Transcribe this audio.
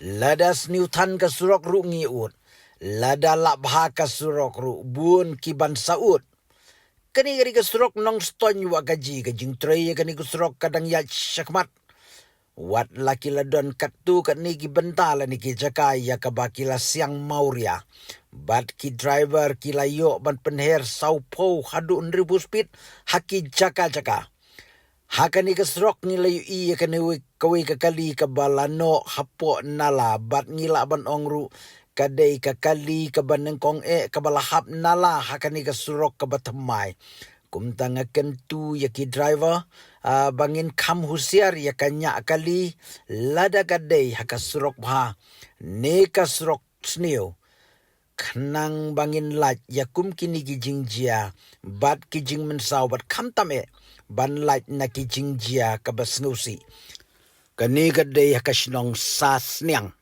Lada sniutan ka surok ru ngiut. Lada labha ka surok ru bun kiban saut. Kani ka surok nong stony wa gaji kajing tray kani ka surok kadang ya syakmat. Wat laki ladon katu kat ni ki bentala ni ki jakai ya kabakila siang mauria. Bat ki driver ki layo ban penher saupo hadu 1000 speed haki jaka. Hakani kesrok ni layo iya kani kawi kakali kabalano hapo nala bat ngila ban ongru kadai kakali kabanengkong kabalahap nala hakani kesurok kabatamai. Kumtanga kentu ya ki driver bangin kam husiar ya kanya kali lada kadai hakasurok bha ne kasurok sneo kanang bangin laj ya kum kini kijing jia bat kijing mensau bat kam tame ban laj na kijing jia kabasnusi kani kadai hakasnong sasniang.